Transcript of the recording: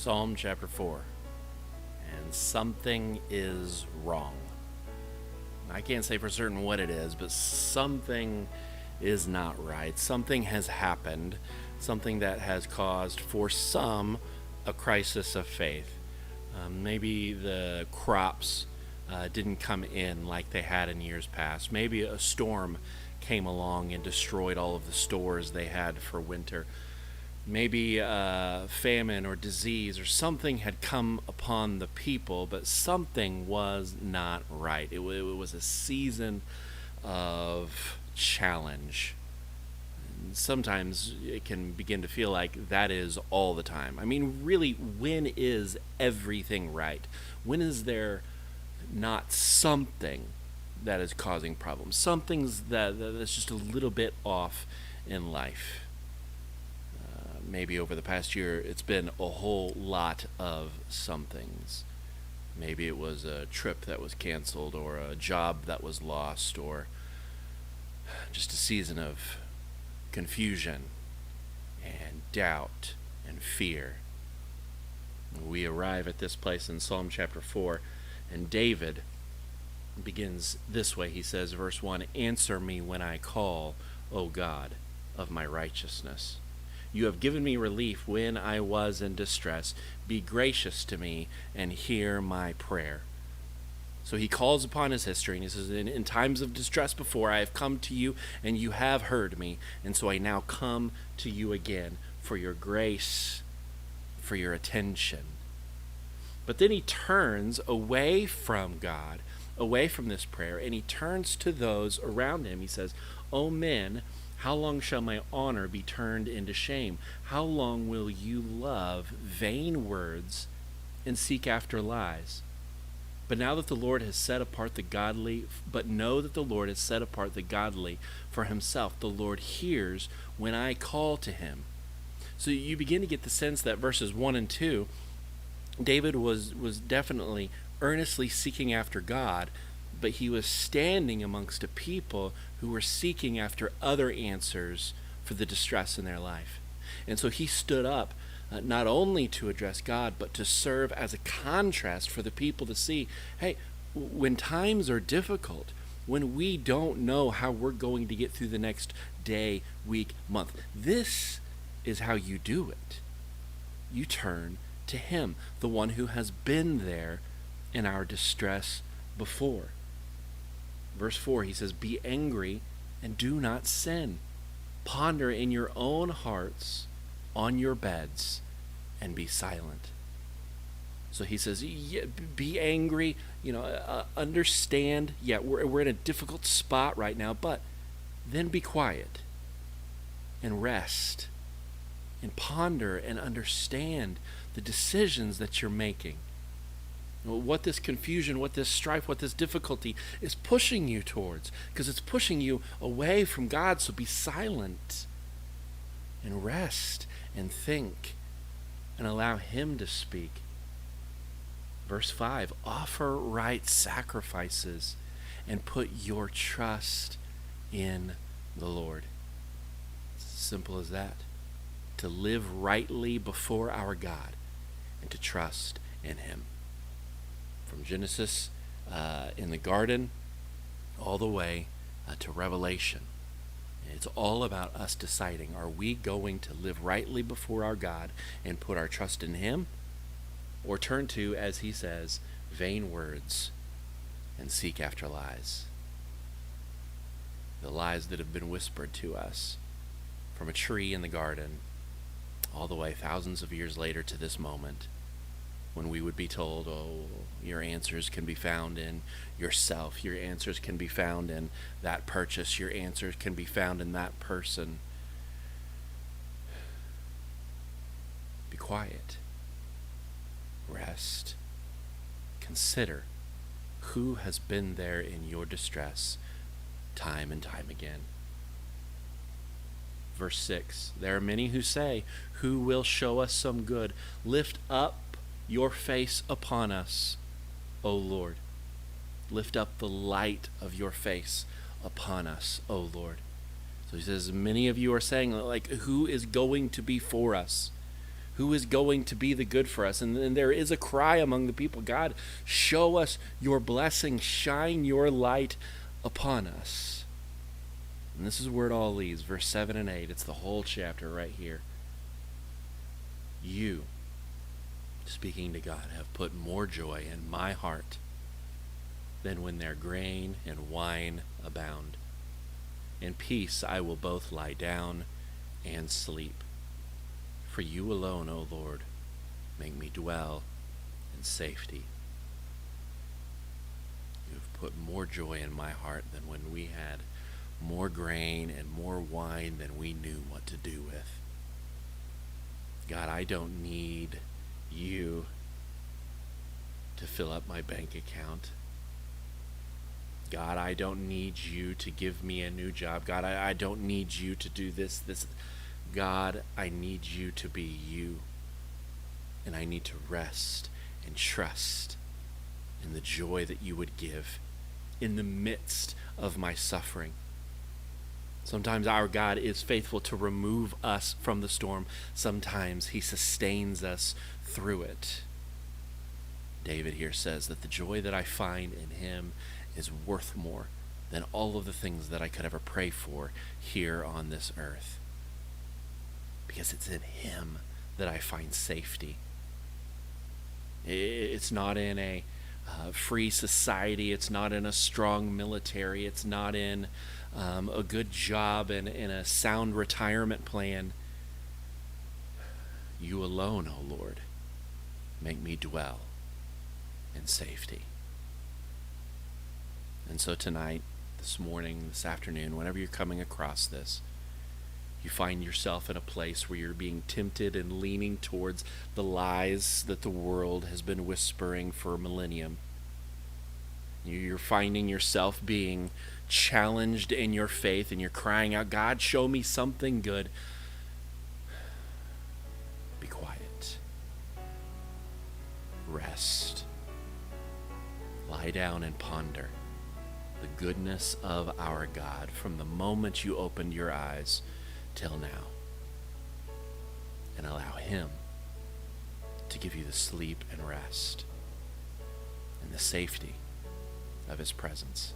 Psalm chapter 4, and something is wrong. I can't say for certain what it is, but something is not right. Something has happened, something that has caused, for some, a crisis of faith. Maybe the crops didn't come in like they had in years past. Maybe a storm came along and destroyed all of the stores they had for winter. Maybe famine or disease or something had come upon the people, but something was not right. It was a season of challenge. And sometimes it can begin to feel like that is all the time. I mean, really, when is everything right? When is there not something that is causing problems? Something's that's just a little bit off in life. Maybe over the past year, it's been a whole lot of somethings. Maybe it was a trip that was canceled, or a job that was lost, or just a season of confusion and doubt and fear. We arrive at this place in Psalm chapter 4, and David begins this way. He says, verse 1, "Answer me when I call, O God of my righteousness. You have given me relief when I was in distress. Be gracious to me and hear my prayer." So he calls upon his history, and he says, in times of distress before, I have come to you, and you have heard me. And so I now come to you again for your grace, for your attention. But then he turns away from God, away from this prayer, and he turns to those around him. He says, "O men, how long shall my honor be turned into shame? How long will you love vain words and seek after lies? But know that the Lord has set apart the godly for himself. The Lord hears when I call to him." So you begin to get the sense that verses 1 and 2, David was definitely earnestly seeking after God, but he was standing amongst a people who were seeking after other answers for the distress in their life. And so he stood up not only to address God, but to serve as a contrast for the people to see, hey, when times are difficult, when we don't know how we're going to get through the next day, week, month, this is how you do it. You turn to him, the one who has been there in our distress before. Verse 4, he says, "Be angry and do not sin. Ponder in your own hearts on your beds and be silent." So he says, be angry, understand, we're in a difficult spot right now, but then be quiet and rest and ponder and understand the decisions that you're making. What this confusion, what this strife, what this difficulty is pushing you towards, because it's pushing you away from God. So be silent and rest and think and allow him to speak. Verse 5, "Offer right sacrifices and put your trust in the Lord." It's as simple as that. To live rightly before our God and to trust in him. From Genesis in the garden all the way to Revelation. It's all about us deciding, are we going to live rightly before our God and put our trust in him, or turn to, as he says, vain words and seek after lies? The lies that have been whispered to us from a tree in the garden all the way thousands of years later to this moment, when we would be told, oh, your answers can be found in yourself. Your answers can be found in that purchase. Your answers can be found in that person. Be quiet. Rest. Consider who has been there in your distress time and time again. Verse 6, "There are many who say, 'Who will show us some good?' Lift up your face upon us, O Lord. Lift up the light of your face upon us, O Lord." So he says, many of you are saying, like, who is going to be for us? Who is going to be the good for us? And there is a cry among the people, God, show us your blessing, shine your light upon us. And this is where it all leads, verse 7 and 8. It's the whole chapter right here. You, speaking to God, have put more joy in my heart than when their grain and wine abound. In peace I will both lie down and sleep. For you alone, O Lord, make me dwell in safety. You have put more joy in my heart than when we had more grain and more wine than we knew what to do with. God, I don't need you to fill up my bank account. God, I don't need you to give me a new job. God, I don't need you to do this. God, I need you to be you. And I need to rest and trust in the joy that you would give in the midst of my suffering. Sometimes our God is faithful to remove us from the storm. Sometimes he sustains us through it. David here says that the joy that I find in him is worth more than all of the things that I could ever pray for here on this earth. Because it's in him that I find safety. It's not in a free society. It's not in a strong military. It's not in a good job and in a sound retirement plan. You alone, O Lord, make me dwell in safety. And so tonight, this morning, this afternoon, whenever you're coming across this, you find yourself in a place where you're being tempted and leaning towards the lies that the world has been whispering for a millennium. You're finding yourself being challenged in your faith, and you're crying out, God, show me something good. Be quiet. Rest. Lie down and ponder the goodness of our God from the moment you opened your eyes till now, and allow him to give you the sleep and rest and the safety of his presence.